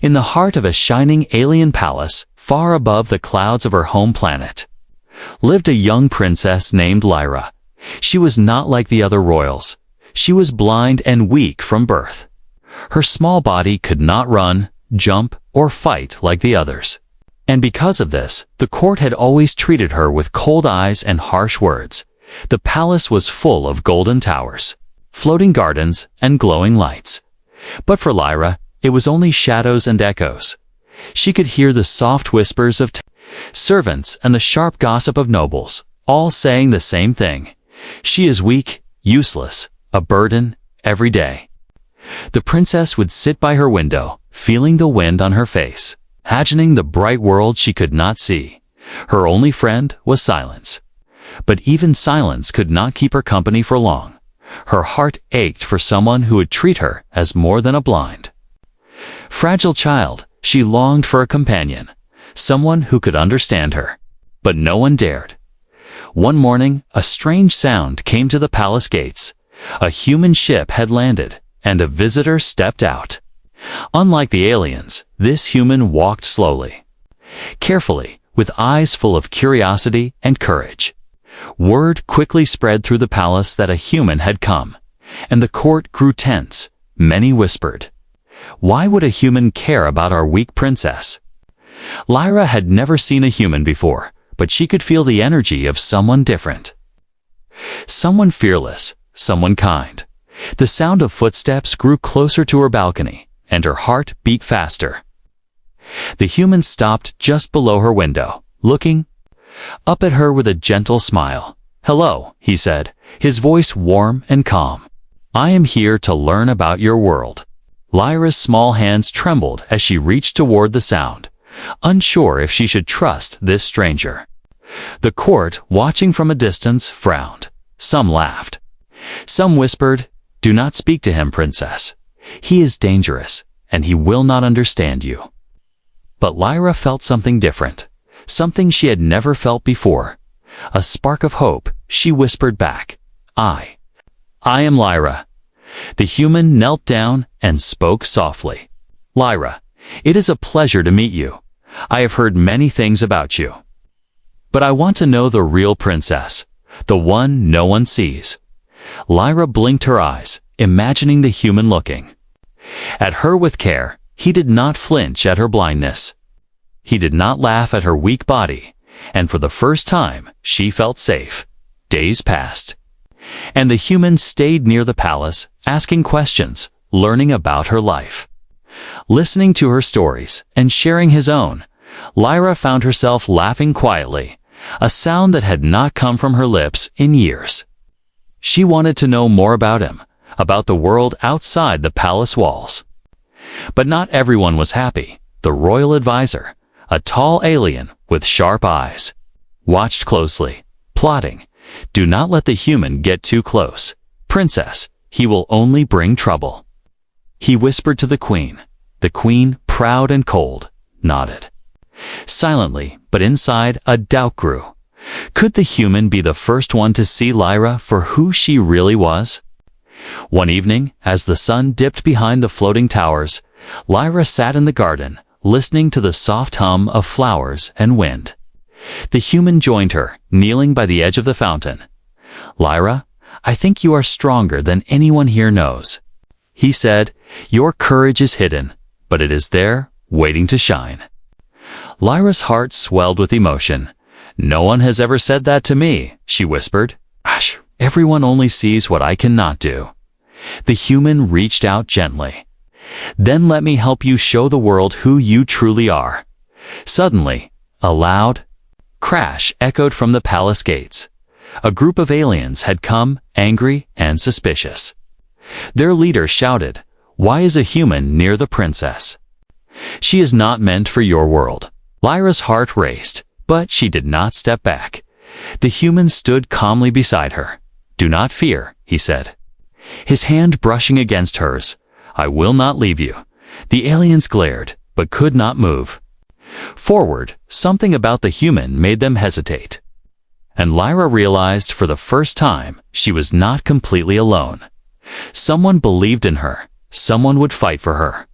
In the heart of a shining alien palace, far above the clouds of her home planet, lived a young princess named Lyra. She was not like the other royals. She was blind and weak from birth. Her small body could not run, jump, or fight like the others. And because of this, the court had always treated her with cold eyes and harsh words. The palace was full of golden towers, floating gardens, and glowing lights. But for Lyra, it was only shadows and echoes. She could hear the soft whispers of servants and the sharp gossip of nobles, all saying the same thing. She is weak, useless, a burden, every day. The princess would sit by her window, feeling the wind on her face, imagining the bright world she could not see. Her only friend was silence. But even silence could not keep her company for long. Her heart ached for someone who would treat her as more than a blind, fragile child. She longed for a companion, someone who could understand her. But no one dared. One morning, a strange sound came to the palace gates. A human ship had landed, and a visitor stepped out. Unlike the aliens, this human walked slowly, carefully, with eyes full of curiosity and courage. Word quickly spread through the palace that a human had come, and the court grew tense. Many whispered, "Why would a human care about our weak princess?" Lyra had never seen a human before, but she could feel the energy of someone different. Someone fearless, someone kind. The sound of footsteps grew closer to her balcony, and her heart beat faster. The human stopped just below her window, looking up at her with a gentle smile. "Hello," he said, his voice warm and calm. "I am here to learn about your world." Lyra's small hands trembled as she reached toward the sound, unsure if she should trust this stranger. The court, watching from a distance, frowned. Some laughed. Some whispered, "Do not speak to him, princess. He is dangerous, and he will not understand you." But Lyra felt something different, something she had never felt before. A spark of hope. She whispered back, I am Lyra." The human knelt down and spoke softly. "Lyra, it is a pleasure to meet you. I have heard many things about you. But I want to know the real princess, the one no one sees." Lyra blinked her eyes, imagining the human looking at her with care. He did not flinch at her blindness. He did not laugh at her weak body, and for the first time, she felt safe. Days passed, and the human stayed near the palace, asking questions, learning about her life. Listening to her stories and sharing his own, Lyra found herself laughing quietly, a sound that had not come from her lips in years. She wanted to know more about him, about the world outside the palace walls. But not everyone was happy. The royal advisor, a tall alien with sharp eyes, watched closely, plotting, "Do not let the human get too close. Princess, he will only bring trouble." He whispered to the queen. The queen, proud and cold, nodded. Silently, but inside, a doubt grew. Could the human be the first one to see Lyra for who she really was? One evening, as the sun dipped behind the floating towers, Lyra sat in the garden, listening to the soft hum of flowers and wind. The human joined her, kneeling by the edge of the fountain. "Lyra, I think you are stronger than anyone here knows," he said. "Your courage is hidden, but it is there, waiting to shine." Lyra's heart swelled with emotion. "No one has ever said that to me," she whispered. "Gosh, everyone only sees what I cannot do." The human reached out gently. "Then let me help you show the world who you truly are." Suddenly, a loud crash echoed from the palace gates. A group of aliens had come, angry and suspicious. Their leader shouted, "Why is a human near the princess? She is not meant for your world." Lyra's heart raced, but she did not step back. The human stood calmly beside her. "Do not fear," he said, his hand brushing against hers. "I will not leave you." The aliens glared, but could not move forward. Something about the human made them hesitate. And Lyra realized for the first time she was not completely alone. Someone believed in her. Someone would fight for her.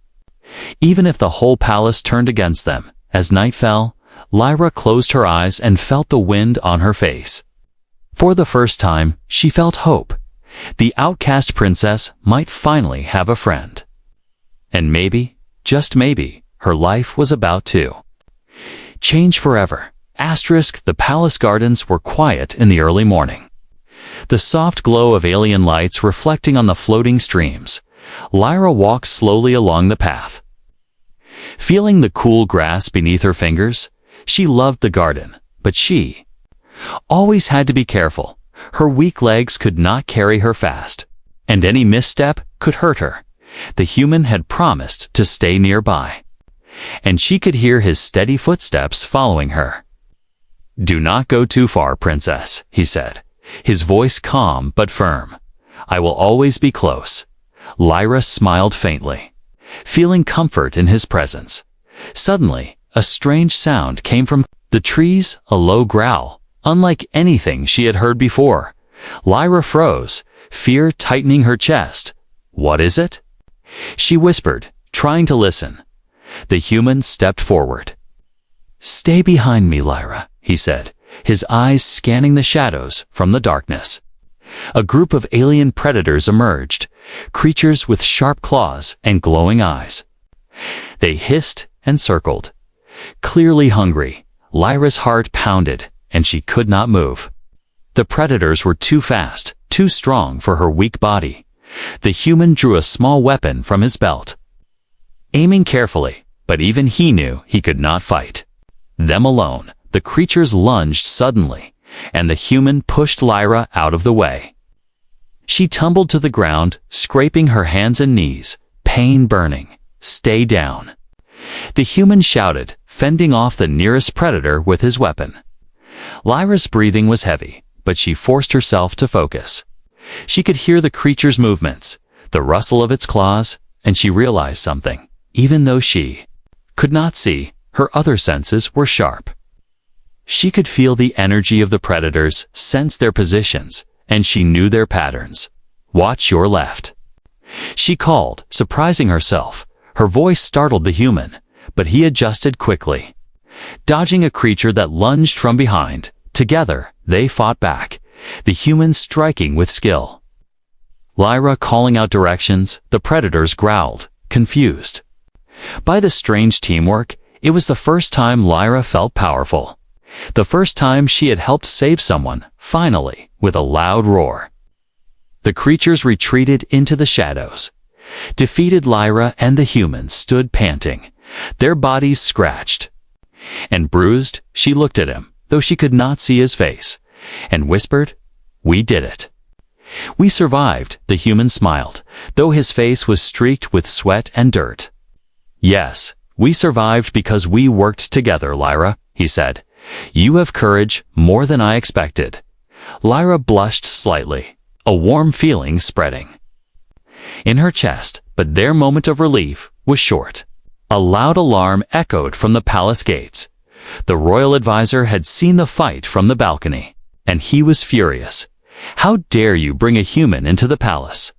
Even if the whole palace turned against them, as night fell, Lyra closed her eyes and felt the wind on her face. For the first time, she felt hope. The outcast princess might finally have a friend. And maybe, just maybe, her life was about to change forever. The palace gardens were quiet in the early morning. The soft glow of alien lights reflecting on the floating streams. Lyra walked slowly along the path. Feeling the cool grass beneath her fingers, she loved the garden, but she always had to be careful. Her weak legs could not carry her fast, and any misstep could hurt her. The human had promised to stay nearby, and she could hear his steady footsteps following her. "Do not go too far, princess," he said, his voice calm but firm. "I will always be close." Lyra smiled faintly, feeling comfort in his presence. Suddenly, a strange sound came from the trees, a low growl, unlike anything she had heard before. Lyra froze, fear tightening her chest. "What is it?" she whispered, trying to listen. The human stepped forward. "Stay behind me, Lyra," he said, his eyes scanning the shadows from the darkness. A group of alien predators emerged, creatures with sharp claws and glowing eyes. They hissed and circled. Clearly hungry, Lyra's heart pounded, and she could not move. The predators were too fast, too strong for her weak body. The human drew a small weapon from his belt, aiming carefully, but even he knew he could not fight them alone. The creatures lunged suddenly, and the human pushed Lyra out of the way. She tumbled to the ground, scraping her hands and knees, pain burning. "Stay down," the human shouted, fending off the nearest predator with his weapon. Lyra's breathing was heavy, but she forced herself to focus. She could hear the creature's movements, the rustle of its claws, and she realized something. Even though she could not see, her other senses were sharp. She could feel the energy of the predators, sense their positions, and she knew their patterns. "Watch your left," she called, surprising herself. Her voice startled the human, but he adjusted quickly, dodging a creature that lunged from behind. Together, they fought back, the human striking with skill. Lyra calling out directions, the predators growled, confused by the strange teamwork. It was the first time Lyra felt powerful. The first time she had helped save someone, finally, with a loud roar. The creatures retreated into the shadows. Defeated, Lyra and the humans stood panting, their bodies scratched and bruised. She looked at him, though she could not see his face, and whispered, "We did it. We survived." The human smiled, though his face was streaked with sweat and dirt. "Yes, we survived because we worked together, Lyra," he said. "You have courage, more than I expected." Lyra blushed slightly, a warm feeling spreading in her chest, but their moment of relief was short. A loud alarm echoed from the palace gates. The royal advisor had seen the fight from the balcony, and he was furious. "How dare you bring a human into the palace?"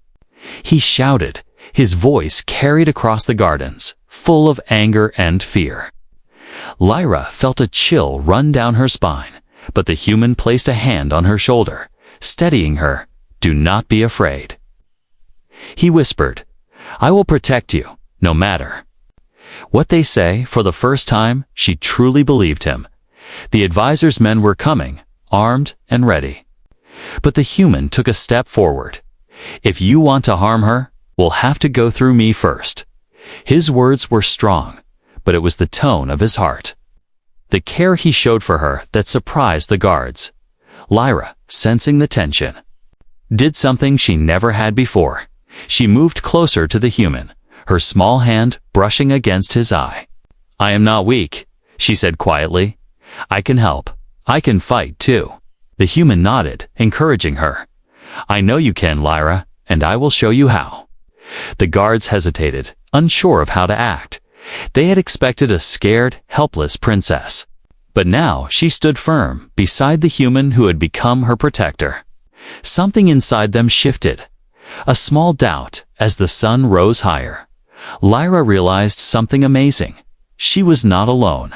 he shouted, his voice carried across the gardens, full of anger and fear. Lyra felt a chill run down her spine, but the human placed a hand on her shoulder, steadying her. "Do not be afraid," he whispered. "I will protect you, no matter what they say." For the first time, she truly believed him. The advisor's men were coming, armed and ready. But the human took a step forward. "If you want to harm her, we'll have to go through me first." His words were strong, but it was the tone of his heart, the care he showed for her, that surprised the guards. Lyra, sensing the tension, did something she never had before. She moved closer to the human, her small hand brushing against his eye. "I am not weak," she said quietly. "I can help. I can fight too." The human nodded, encouraging her. "I know you can, Lyra, and I will show you how." The guards hesitated, unsure of how to act. They had expected a scared, helpless princess. But now she stood firm, beside the human who had become her protector. Something inside them shifted. A small doubt, as the sun rose higher. Lyra realized something amazing. She was not alone.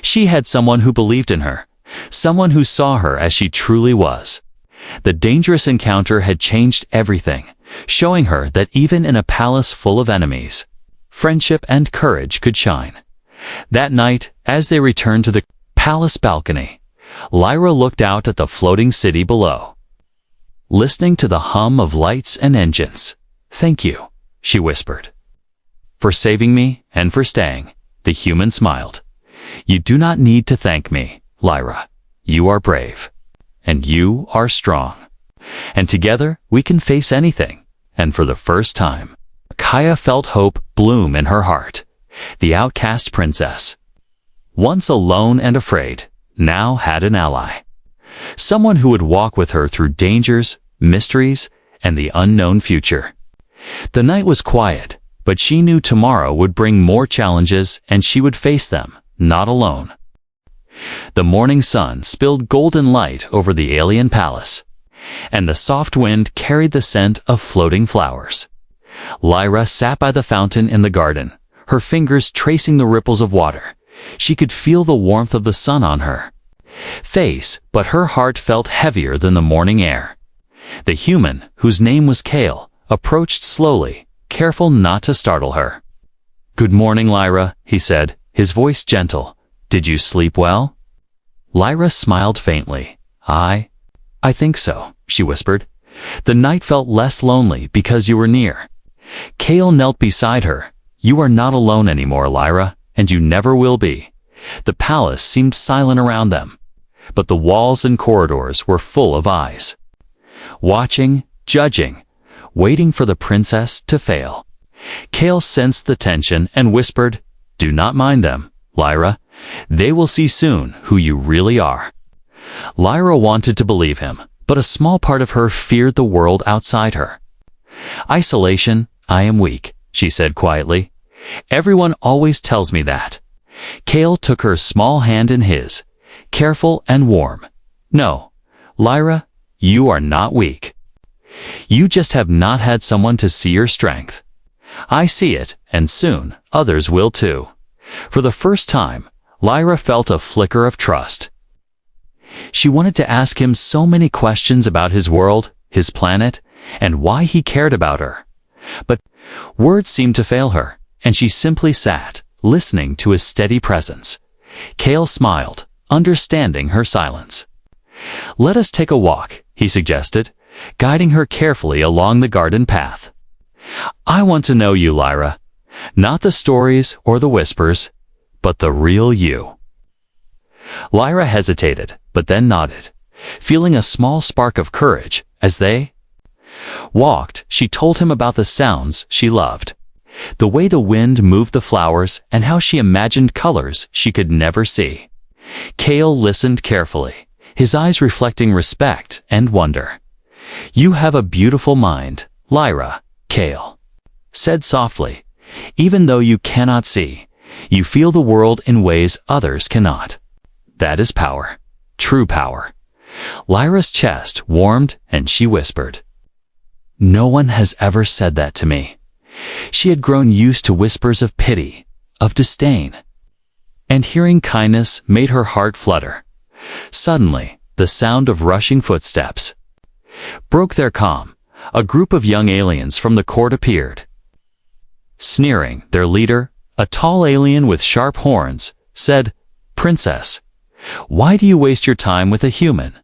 She had someone who believed in her, someone who saw her as she truly was. The dangerous encounter had changed everything, showing her that even in a palace full of enemies, friendship and courage could shine. That night, as they returned to the palace balcony, Lyra looked out at the floating city below. Listening to the hum of lights and engines. "Thank you," she whispered. "For saving me and for staying," the human smiled. "You do not need to thank me, Lyra. You are brave. And you are strong. And together we can face anything." And for the first time, Kaya felt hope bloom in her heart. The outcast princess, once alone and afraid, now had an ally. Someone who would walk with her through dangers, mysteries, and the unknown future. The night was quiet, but she knew tomorrow would bring more challenges and she would face them, not alone. The morning sun spilled golden light over the alien palace, and the soft wind carried the scent of floating flowers. Lyra sat by the fountain in the garden, her fingers tracing the ripples of water. She could feel the warmth of the sun on her face, but her heart felt heavier than the morning air. The human, whose name was Kale, approached slowly, careful not to startle her. "Good morning, Lyra," he said, his voice gentle. "Did you sleep well?" Lyra smiled faintly. I think so," she whispered. "The night felt less lonely because you were near." Kale knelt beside her. "You are not alone anymore, Lyra, and you never will be." The palace seemed silent around them, but the walls and corridors were full of eyes. Watching, judging, waiting for the princess to fail. Kale sensed the tension and whispered, "Do not mind them, Lyra. They will see soon who you really are." Lyra wanted to believe him, but a small part of her feared the world outside her. "Isolation, I am weak," she said quietly. "Everyone always tells me that." Kale took her small hand in his, careful and warm. "No, Lyra, you are not weak. You just have not had someone to see your strength. I see it, and soon others will too." For the first time, Lyra felt a flicker of trust. She wanted to ask him so many questions about his world, his planet, and why he cared about her. But words seemed to fail her, and she simply sat, listening to his steady presence. Kale smiled, understanding her silence. "Let us take a walk," he suggested, guiding her carefully along the garden path. "I want to know you, Lyra. Not the stories or the whispers, but the real you." Lyra hesitated, but then nodded, feeling a small spark of courage. As they walked, she told him about the sounds she loved, the way the wind moved the flowers, and how she imagined colors she could never see. Kale listened carefully, his eyes reflecting respect and wonder. "You have a beautiful mind, Lyra," Kale said softly. "Even though you cannot see, you feel the world in ways others cannot. That is power, true power." Lyra's chest warmed and she whispered, "No one has ever said that to me." She had grown used to whispers of pity, of disdain, and hearing kindness made her heart flutter. Suddenly, the sound of rushing footsteps broke their calm. A group of young aliens from the court appeared. Sneering, their leader, a tall alien with sharp horns, said, "Princess, why do you waste your time with a human?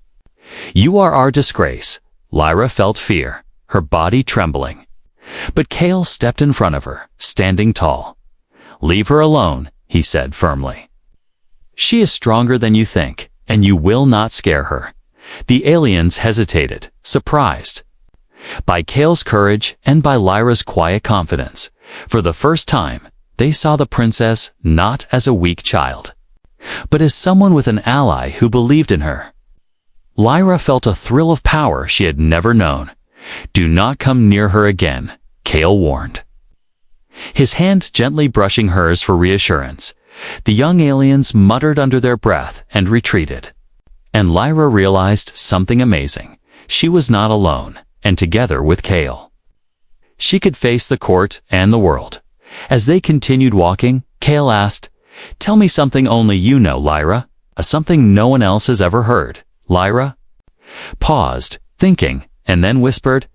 You are our disgrace." Lyra felt fear, her body trembling. But Kale stepped in front of her, standing tall. "Leave her alone," he said firmly. "She is stronger than you think, and you will not scare her." The aliens hesitated, surprised by Kale's courage and by Lyra's quiet confidence. For the first time, they saw the princess not as a weak child, but as someone with an ally who believed in her. Lyra felt a thrill of power she had never known. "Do not come near her again," Kale warned, his hand gently brushing hers for reassurance. The young aliens muttered under their breath and retreated. And Lyra realized something amazing. She was not alone, and together with Kale, she could face the court and the world. As they continued walking, Kale asked, "Tell me something only you know, Lyra. Something no one else has ever heard, Lyra." Paused, thinking, and then whispered,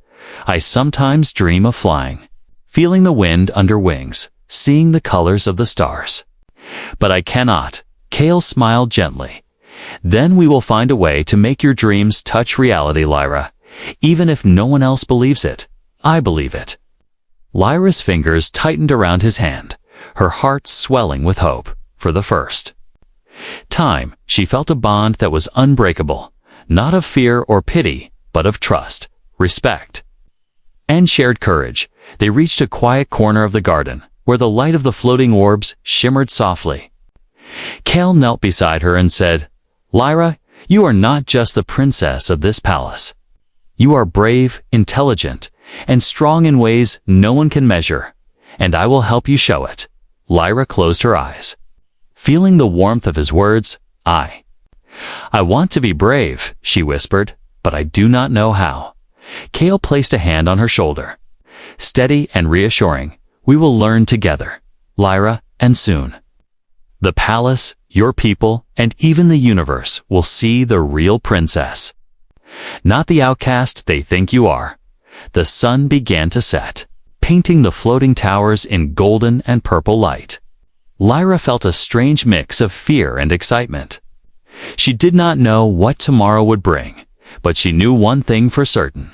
"I sometimes dream of flying, feeling the wind under wings, seeing the colors of the stars. But I cannot." Kale smiled gently. "Then we will find a way to make your dreams touch reality, Lyra. Even if no one else believes it, I believe it." Lyra's fingers tightened around his hand, her heart swelling with hope. For the first time, she felt a bond that was unbreakable, not of fear or pity, but of trust, respect, and shared courage. They reached a quiet corner of the garden, where the light of the floating orbs shimmered softly. Kale knelt beside her and said, "Lyra, you are not just the princess of this palace. You are brave, intelligent, and strong in ways no one can measure, and I will help you show it." Lyra closed her eyes, feeling the warmth of his words. I want to be brave," she whispered, "but I do not know how." Kale placed a hand on her shoulder. Steady and reassuring, "We will learn together, Lyra, and soon. The palace, your people, and even the universe will see the real princess. Not the outcast they think you are." The sun began to set, painting the floating towers in golden and purple light. Lyra felt a strange mix of fear and excitement. She did not know what tomorrow would bring, but she knew one thing for certain.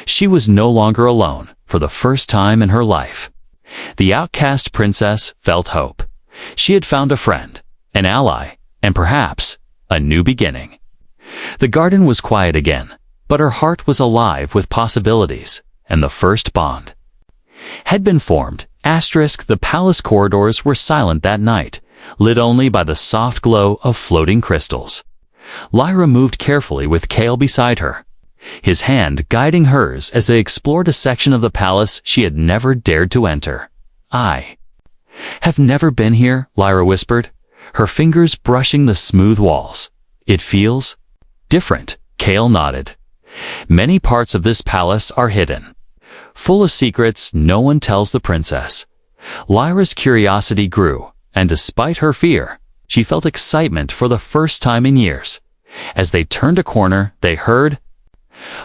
She was no longer alone for the first time in her life. The outcast princess felt hope. She had found a friend, an ally, and perhaps a new beginning. The garden was quiet again, but her heart was alive with possibilities, and the first bond had been formed. The palace corridors were silent that night, lit only by the soft glow of floating crystals. Lyra moved carefully with Kale beside her, his hand guiding hers as they explored a section of the palace she had never dared to enter. "I have never been here," Lyra whispered, her fingers brushing the smooth walls. "It feels different." Kale nodded. "Many parts of this palace are hidden, full of secrets no one tells the princess." Lyra's curiosity grew, and despite her fear, she felt excitement for the first time in years. As they turned a corner, they heard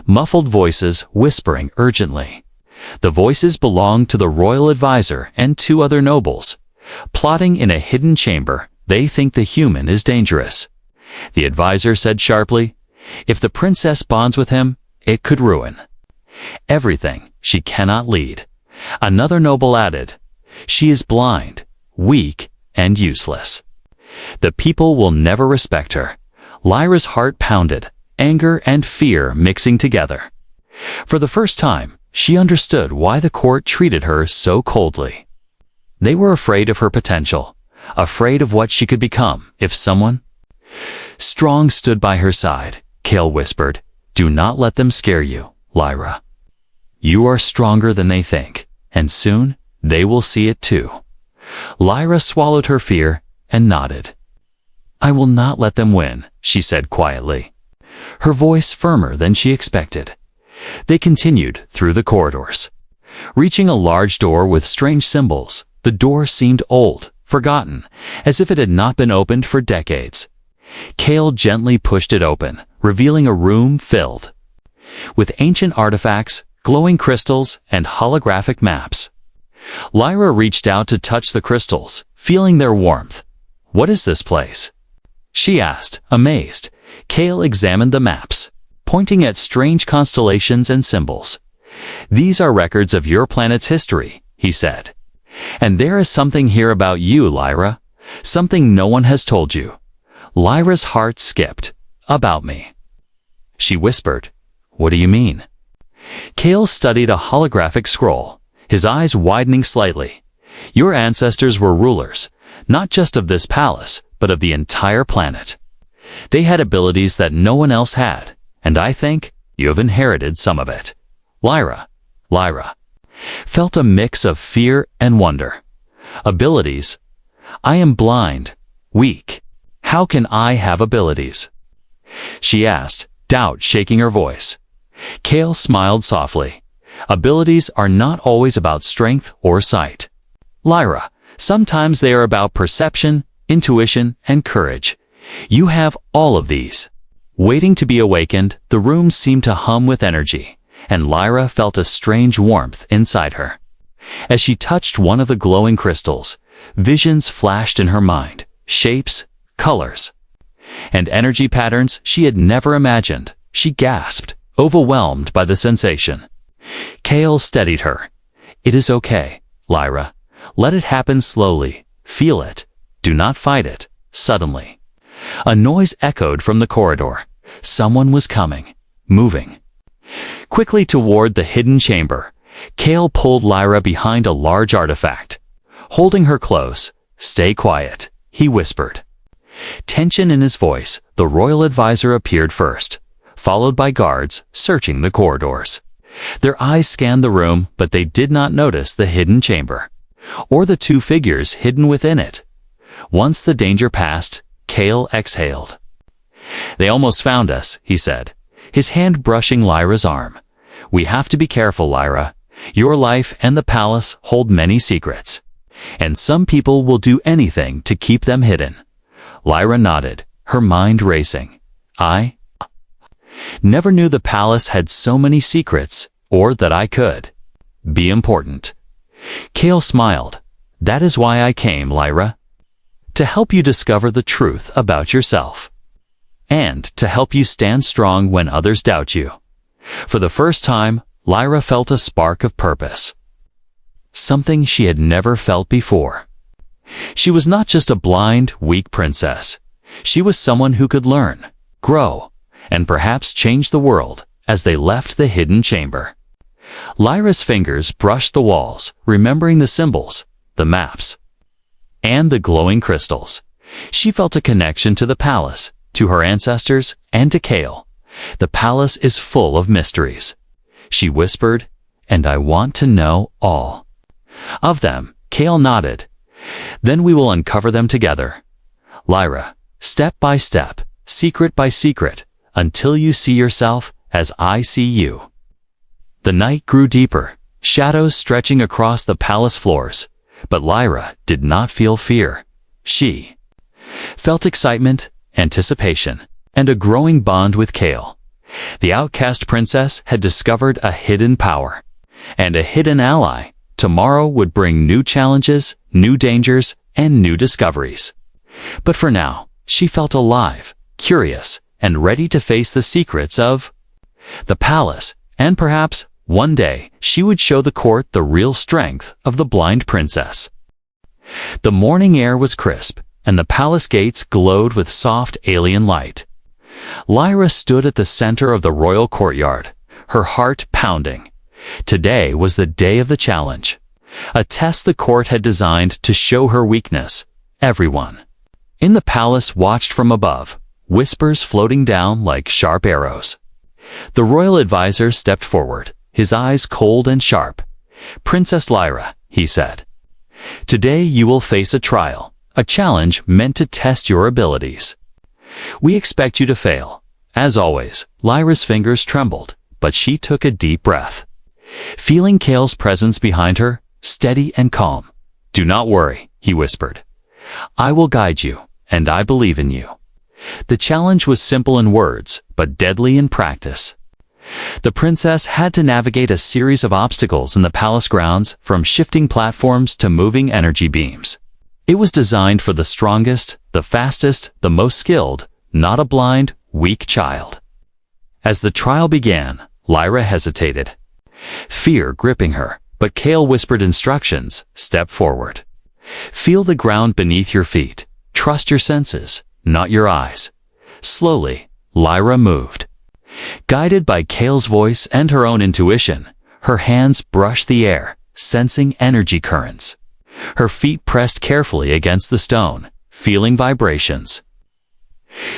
muffled voices whispering urgently. The voices belonged to the royal advisor and 2 other nobles. Plotting in a hidden chamber, they think the human is dangerous. The advisor said sharply, "If the princess bonds with him, it could ruin everything. She cannot lead." Another noble added, "She is blind, weak, and useless. The people will never respect her." Lyra's heart pounded, anger and fear mixing together. For the first time, she understood why the court treated her so coldly. They were afraid of her potential, afraid of what she could become if someone strong stood by her side. Kale whispered, "Do not let them scare you, Lyra. You are stronger than they think, and soon they will see it too." Lyra swallowed her fear and nodded. "I will not let them win," she said quietly, her voice firmer than she expected. They continued through the corridors. Reaching a large door with strange symbols, the door seemed old, forgotten, as if it had not been opened for decades. Kale gently pushed it open, revealing a room filled with ancient artifacts, glowing crystals, and holographic maps. Lyra reached out to touch the crystals, feeling their warmth. "What is this place?" she asked, amazed. Kale examined the maps, pointing at strange constellations and symbols. "These are records of your planet's history," he said. "And there is something here about you, Lyra, something no one has told you." Lyra's heart skipped. "About me?" she whispered. "What do you mean?" Kale studied a holographic scroll, his eyes widening slightly. "Your ancestors were rulers, not just of this palace, but of the entire planet. They had abilities that no one else had, and I think you have inherited some of it." Lyra felt a mix of fear and wonder. "Abilities? I am blind, weak. How can I have abilities?" she asked, doubt shaking her voice. Kale smiled softly. "Abilities are not always about strength or sight. Lyra, sometimes they are about perception, intuition, and courage. You have all of these." Waiting to be awakened, the room seemed to hum with energy, and Lyra felt a strange warmth inside her. As she touched one of the glowing crystals, visions flashed in her mind, shapes, colors, and energy patterns she had never imagined. She gasped, overwhelmed by the sensation. Kale steadied her. "It is okay, Lyra. Let it happen slowly. Feel it. Do not fight it." Suddenly, a noise echoed from the corridor. Someone was coming, moving quickly toward the hidden chamber. Kale pulled Lyra behind a large artifact. Holding her close, "Stay quiet," he whispered. Tension in his voice, the royal advisor appeared first, followed by guards searching the corridors. Their eyes scanned the room, but they did not notice the hidden chamber, or the two figures hidden within it. Once the danger passed, Kale exhaled. "They almost found us," he said, his hand brushing Lyra's arm. "We have to be careful, Lyra. Your life and the palace hold many secrets, and some people will do anything to keep them hidden." Lyra nodded, her mind racing. "I never knew the palace had so many secrets, or that I could be important." Kale smiled. "That is why I came, Lyra. To help you discover the truth about yourself, and to help you stand strong when others doubt you." For the first time, Lyra felt a spark of purpose, something she had never felt before. She was not just a blind, weak princess. She was someone who could learn, grow, and perhaps change the world. As they left the hidden chamber, Lyra's fingers brushed the walls, remembering the symbols, the maps, and the glowing crystals. She felt a connection to the palace, to her ancestors, and to Kale. "The palace is full of mysteries," she whispered, "and I want to know all of them." Kale nodded. "Then we will uncover them together, Lyra, step by step, secret by secret, until you see yourself as I see you." The night grew deeper, shadows stretching across the palace floors, but Lyra did not feel fear. She felt excitement, anticipation, and a growing bond with Kale. The outcast princess had discovered a hidden power, and a hidden ally. Tomorrow would bring new challenges, new dangers, and new discoveries. But for now, she felt alive, curious, and ready to face the secrets of the palace, and perhaps, one day, she would show the court the real strength of the blind princess. The morning air was crisp, and the palace gates glowed with soft alien light. Lyra stood at the center of the royal courtyard, her heart pounding. Today was the day of the challenge, a test the court had designed to show her weakness. Everyone in the palace watched from above, whispers floating down like sharp arrows. The royal advisor stepped forward, his eyes cold and sharp. "Princess Lyra," he said, "today you will face a trial, a challenge meant to test your abilities. We expect you to fail." As always, Lyra's fingers trembled, but she took a deep breath, feeling Kale's presence behind her, steady and calm. "Do not worry," he whispered. "I will guide you, and I believe in you." The challenge was simple in words, but deadly in practice. The princess had to navigate a series of obstacles in the palace grounds, from shifting platforms to moving energy beams. It was designed for the strongest, the fastest, the most skilled, not a blind, weak child. As the trial began, Lyra hesitated, fear gripping her, but Kale whispered instructions. "Step forward. Feel the ground beneath your feet. Trust your senses, not your eyes." Slowly, Lyra moved. Guided by Kale's voice and her own intuition, her hands brushed the air, sensing energy currents. Her feet pressed carefully against the stone, feeling vibrations.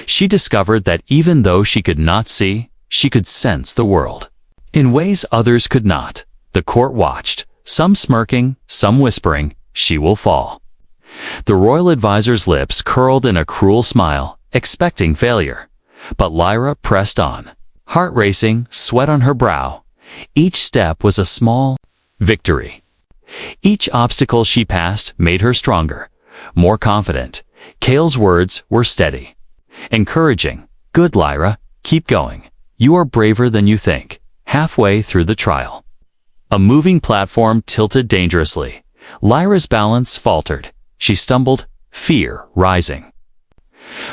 She discovered that even though she could not see, she could sense the world in ways others could not. The court watched, some smirking, some whispering, "She will fall." The royal advisor's lips curled in a cruel smile, expecting failure. But Lyra pressed on, heart racing, sweat on her brow. Each step was a small victory. Each obstacle she passed made her stronger, more confident. Kale's words were steady, encouraging. Good, Lyra, keep going. You are braver than you think. Halfway through the trial, a moving platform tilted dangerously. Lyra's balance faltered. She stumbled, fear rising.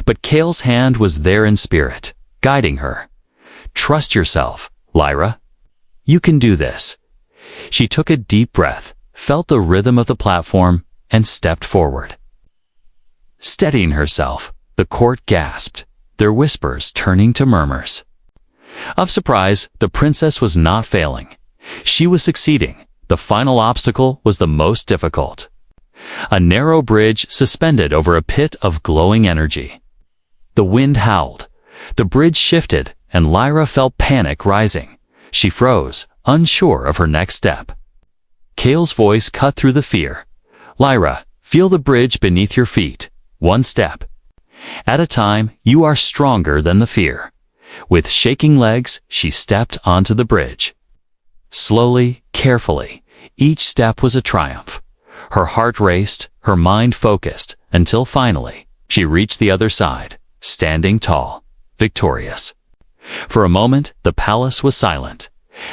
But Kale's hand was there in spirit, guiding her. Trust yourself, Lyra. You can do this. She took a deep breath, felt the rhythm of the platform, and stepped forward. Steadying herself, the court gasped, their whispers turning to murmurs. Of surprise, the princess was not failing. She was succeeding. The final obstacle was the most difficult. A narrow bridge suspended over a pit of glowing energy. The wind howled. The bridge shifted, and Lyra felt panic rising. She froze, unsure of her next step. Kale's voice cut through the fear. Lyra, feel the bridge beneath your feet. One step at a time. You are stronger than the fear. With shaking legs, she stepped onto the bridge. Slowly, carefully, each step was a triumph. Her heart raced, her mind focused, until finally, she reached the other side, standing tall, victorious. For a moment, the palace was silent.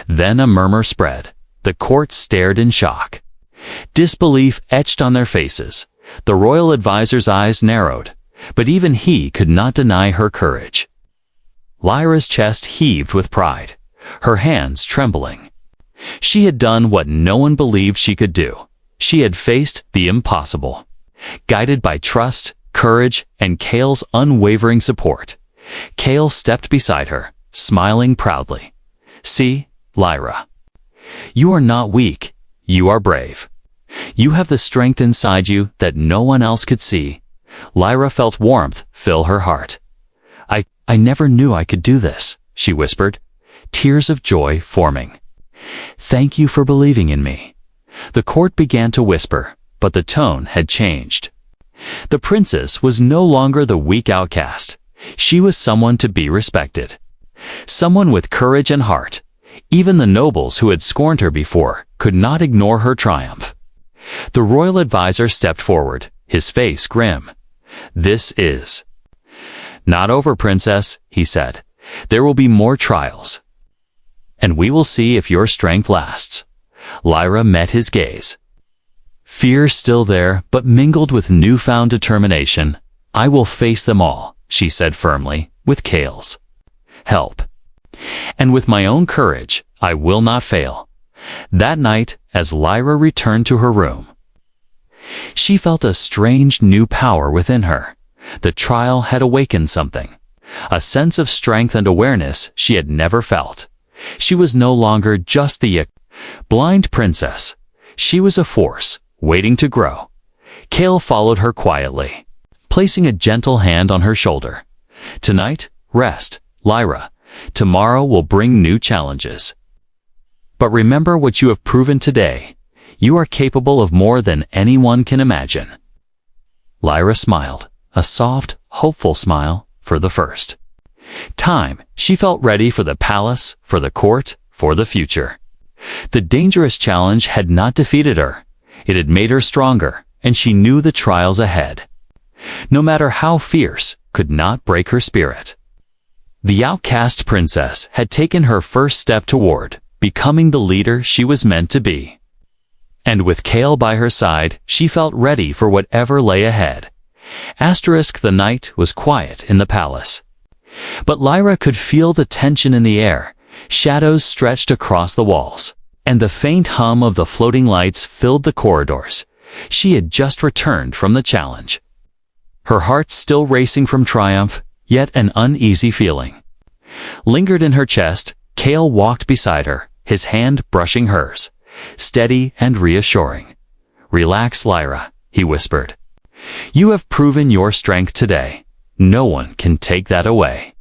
Then a murmur spread. The court stared in shock. Disbelief etched on their faces. The royal advisor's eyes narrowed, but even he could not deny her courage. Lyra's chest heaved with pride, her hands trembling. She had done what no one believed she could do. She had faced the impossible. Guided by trust, courage, and Kale's unwavering support, Kale stepped beside her, smiling proudly. See, Lyra. You are not weak. You are brave. You have the strength inside you that no one else could see. Lyra felt warmth fill her heart. I never knew I could do this, she whispered, tears of joy forming. Thank you for believing in me. The court began to whisper, but the tone had changed. The princess was no longer the weak outcast. She was someone to be respected. Someone with courage and heart. Even the nobles who had scorned her before could not ignore her triumph. The royal advisor stepped forward, his face grim. This is not over, princess, he said. There will be more trials. And we will see if your strength lasts. Lyra met his gaze. Fear still there, but mingled with newfound determination. I will face them all, she said firmly, with Kale's help. And with my own courage, I will not fail. That night, as Lyra returned to her room, she felt a strange new power within her. The trial had awakened something, a sense of strength and awareness she had never felt. She was no longer just the blind princess. She was a force, waiting to grow. Kale followed her quietly, placing a gentle hand on her shoulder. Tonight, rest, Lyra. Tomorrow will bring new challenges. But remember what you have proven today. You are capable of more than anyone can imagine. Lyra smiled, a soft, hopeful smile for the first time. She felt ready for the palace, for the court, for the future. The dangerous challenge had not defeated her. It had made her stronger, and she knew the trials ahead, no matter how fierce, could not break her spirit. The outcast princess had taken her first step toward becoming the leader she was meant to be. And with Kale by her side, she felt ready for whatever lay ahead. The night was quiet in the palace. But Lyra could feel the tension in the air. Shadows stretched across the walls, and the faint hum of the floating lights filled the corridors. She had just returned from the challenge. Her heart still racing from triumph, yet an uneasy feeling lingered in her chest. Kale walked beside her, his hand brushing hers, steady and reassuring. Relax, Lyra, he whispered. You have proven your strength today. No one can take that away.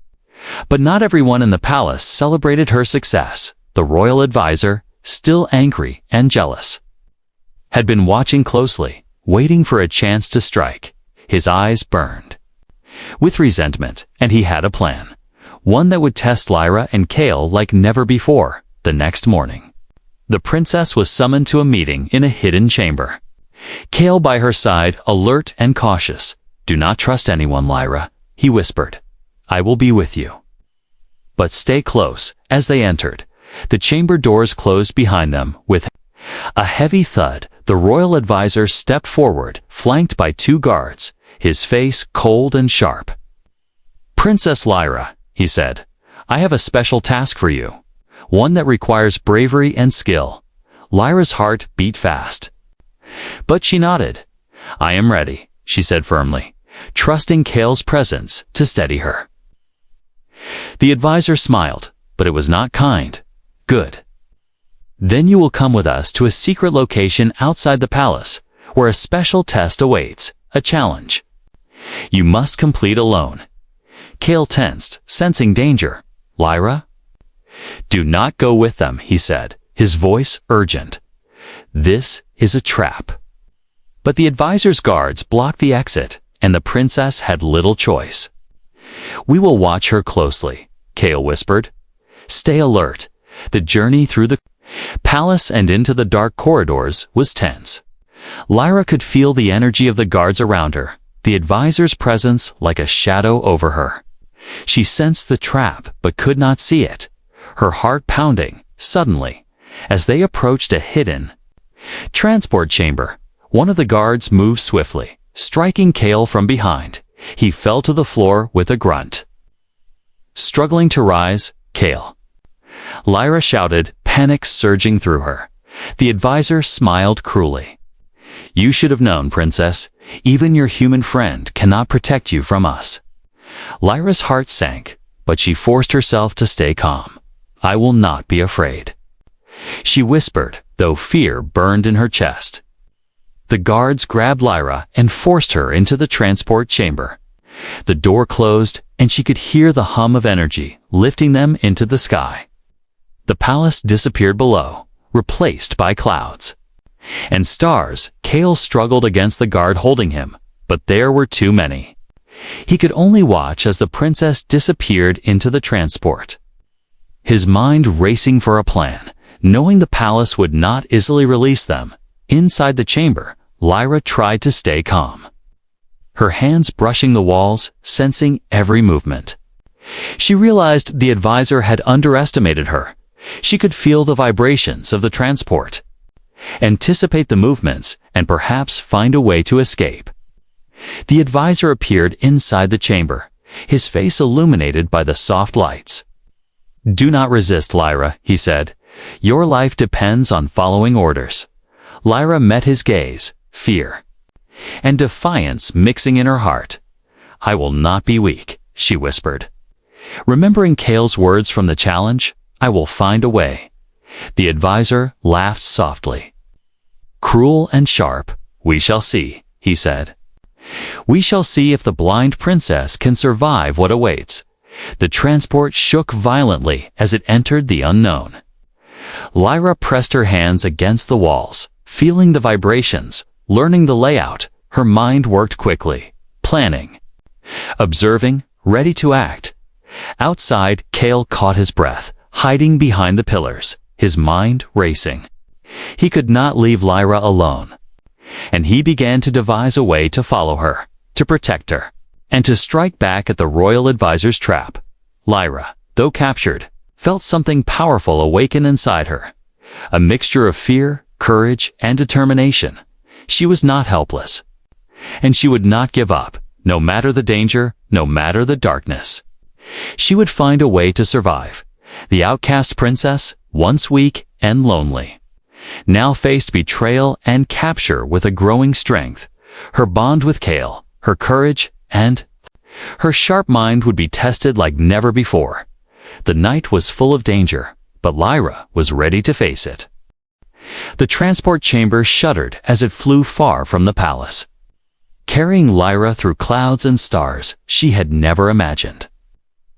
But not everyone in the palace celebrated her success. The royal advisor, still angry and jealous, had been watching closely, waiting for a chance to strike. His eyes burned with resentment, and he had a plan. One that would test Lyra and Kale like never before. The next morning, The princess was summoned to a meeting in a hidden chamber. Kale by her side, alert and cautious. "Do not trust anyone, Lyra," he whispered. "I will be with you. But stay close." As they entered, the chamber doors closed behind them with a heavy thud. The royal advisor stepped forward, flanked by 2 guards, his face cold and sharp. "Princess Lyra," he said, "I have a special task for you, one that requires bravery and skill." Lyra's heart beat fast. But she nodded. "I am ready," she said firmly, trusting Kale's presence to steady her. The advisor smiled, but it was not kind. "Good. Then you will come with us to a secret location outside the palace, where a special test awaits, a challenge. You must complete alone." Kale tensed, sensing danger. "Lyra?" "Do not go with them," he said, his voice urgent. "This is a trap." But the advisor's guards blocked the exit, and the princess had little choice. "We will watch her closely," Kale whispered. "Stay alert." The journey through the palace and into the dark corridors was tense. Lyra could feel the energy of the guards around her, the advisor's presence like a shadow over her. She sensed the trap but could not see it, her heart pounding. Suddenly, as they approached a hidden transport chamber, one of the guards moved swiftly, striking Kale from behind. He fell to the floor with a grunt. Struggling to rise, "Kale!" Lyra shouted, panic surging through her. The advisor smiled cruelly. "You should have known, princess. Even your human friend cannot protect you from us." Lyra's heart sank, but she forced herself to stay calm. "I will not be afraid," she whispered, though fear burned in her chest. The guards grabbed Lyra and forced her into the transport chamber. The door closed, and she could hear the hum of energy lifting them into the sky. The palace disappeared below, replaced by clouds and stars. Kale struggled against the guard holding him, but there were too many. He could only watch as the princess disappeared into the transport, his mind racing for a plan, knowing the palace would not easily release them. Inside the chamber, Lyra tried to stay calm, her hands brushing the walls, sensing every movement. She realized the advisor had underestimated her. She could feel the vibrations of the transport, anticipate the movements, and perhaps find a way to escape. The advisor appeared inside the chamber, his face illuminated by the soft lights. "Do not resist, Lyra," he said. "Your life depends on following orders." Lyra met his gaze, fear and defiance mixing in her heart. "I will not be weak," she whispered. Remembering Kale's words from the challenge, "I will find a way." The advisor laughed softly. "Cruel and sharp, we shall see," he said. "We shall see if the blind princess can survive what awaits." The transport shook violently as it entered the unknown. Lyra pressed her hands against the walls, feeling the vibrations, learning the layout. Her mind worked quickly, planning, observing, ready to act. Outside, Kale caught his breath, hiding behind the pillars, his mind racing. He could not leave Lyra alone, and he began to devise a way to follow her, to protect her, and to strike back at the royal advisor's trap. Lyra, though captured, felt something powerful awaken inside her, a mixture of fear, courage, and determination. She was not helpless, and she would not give up, no matter the danger, no matter the darkness. She would find a way to survive. The outcast princess, once weak and lonely, now faced betrayal and capture with a growing strength. Her bond with Kale, her courage, and her sharp mind would be tested like never before. The night was full of danger, but Lyra was ready to face it. The transport chamber shuddered as it flew far from the palace, carrying Lyra through clouds and stars she had never imagined.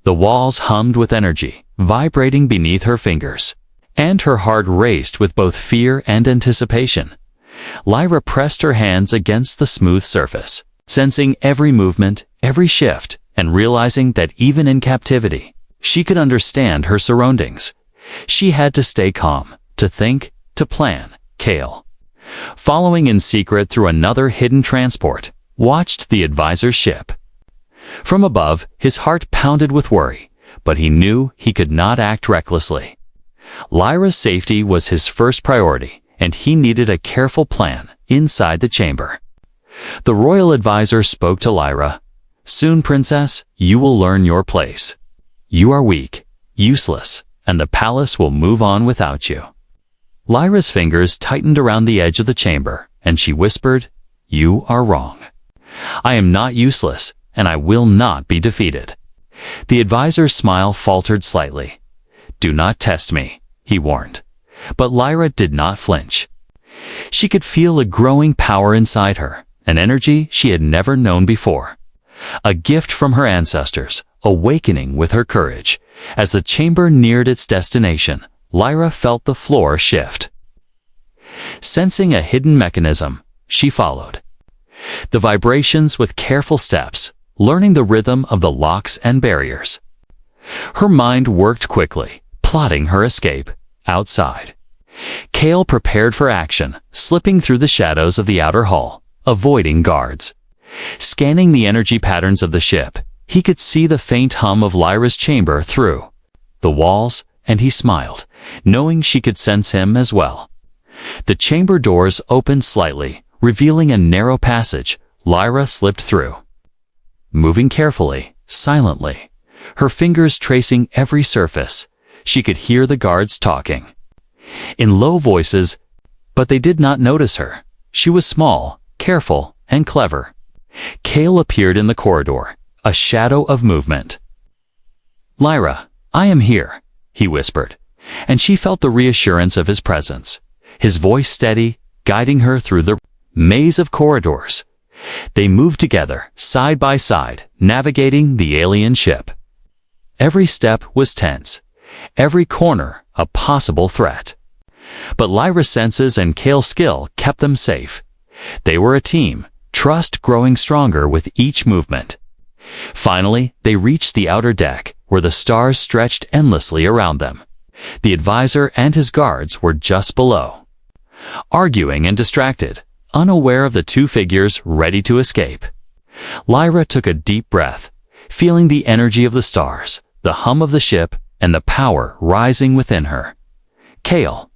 The walls hummed with energy, vibrating beneath her fingers, and her heart raced with both fear and anticipation. Lyra pressed her hands against the smooth surface, sensing every movement, every shift, and realizing that even in captivity, she could understand her surroundings. She had to stay calm, to think, to plan, Kale, following in secret through another hidden transport, watched the advisor's ship. From above, his heart pounded with worry, but he knew he could not act recklessly. Lyra's safety was his first priority, and he needed a careful plan inside the chamber. The royal advisor spoke to Lyra. "Soon, princess, you will learn your place. You are weak, useless, and the palace will move on without you." Lyra's fingers tightened around the edge of the chamber, and she whispered, "You are wrong. I am not useless, and I will not be defeated." The advisor's smile faltered slightly. "Do not test me," he warned. But Lyra did not flinch. She could feel a growing power inside her, an energy she had never known before. A gift from her ancestors, awakening with her courage. As the chamber neared its destination, Lyra felt the floor shift. Sensing a hidden mechanism, she followed the vibrations with careful steps, learning the rhythm of the locks and barriers. Her mind worked quickly, plotting her escape outside. Kale prepared for action, slipping through the shadows of the outer hall, avoiding guards. Scanning the energy patterns of the ship, he could see the faint hum of Lyra's chamber through the walls, and he smiled, knowing she could sense him as well. The chamber doors opened slightly, revealing a narrow passage. Lyra slipped through, moving carefully, silently, her fingers tracing every surface. She could hear the guards talking in low voices, but they did not notice her. She was small, careful, and clever. Kale appeared in the corridor, a shadow of movement. "Lyra, I am here," he whispered, and she felt the reassurance of his presence, his voice steady, guiding her through the maze of corridors. They moved together, side by side, navigating the alien ship. Every step was tense, every corner a possible threat. But Lyra's senses and Kale's skill kept them safe. They were a team, trust growing stronger with each movement. Finally, they reached the outer deck, where the stars stretched endlessly around them. The advisor and his guards were just below, arguing and distracted, unaware of the two figures ready to escape. Lyra took a deep breath, feeling the energy of the stars, the hum of the ship, and the power rising within her. "Kale,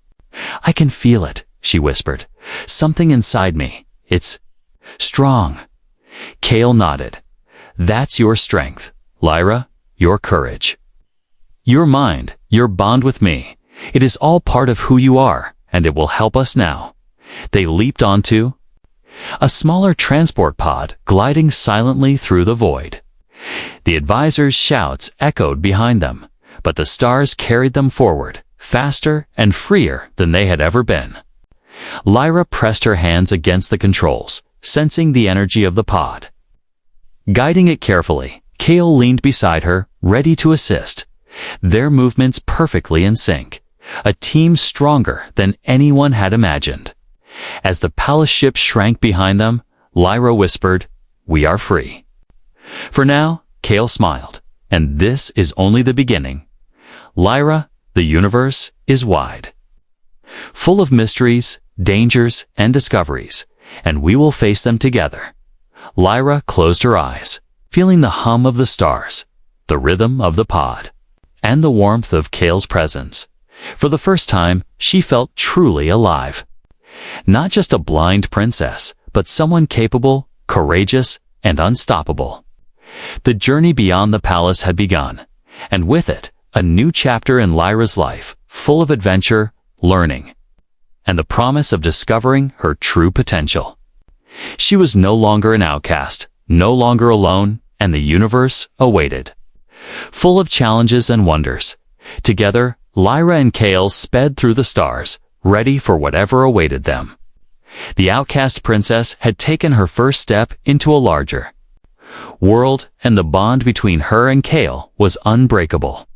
I can feel it," she whispered. "Something inside me. It's strong." Kale nodded. "That's your strength, Lyra, your courage. Your mind, your bond with me. It is all part of who you are, and it will help us now." They leaped onto a smaller transport pod, gliding silently through the void. The advisor's shouts echoed behind them, but the stars carried them forward, faster and freer than they had ever been. Lyra pressed her hands against the controls, sensing the energy of the pod. Guiding it carefully, Kale leaned beside her, ready to assist, their movements perfectly in sync, a team stronger than anyone had imagined. As the palace ship shrank behind them, Lyra whispered, "We are free." For now, Kale smiled, and this is only the beginning. Lyra, the universe is wide, full of mysteries, dangers, and discoveries, and we will face them together. Lyra closed her eyes, feeling the hum of the stars, the rhythm of the pod, and the warmth of Kale's presence. For the first time, she felt truly alive. Not just a blind princess, but someone capable, courageous, and unstoppable. The journey beyond the palace had begun, and with it, a new chapter in Lyra's life, full of adventure, learning, and the promise of discovering her true potential. She was no longer an outcast, no longer alone, and the universe awaited, full of challenges and wonders. Together, Lyra and Kale sped through the stars, ready for whatever awaited them. The outcast princess had taken her first step into a larger world, and the bond between her and Kale was unbreakable.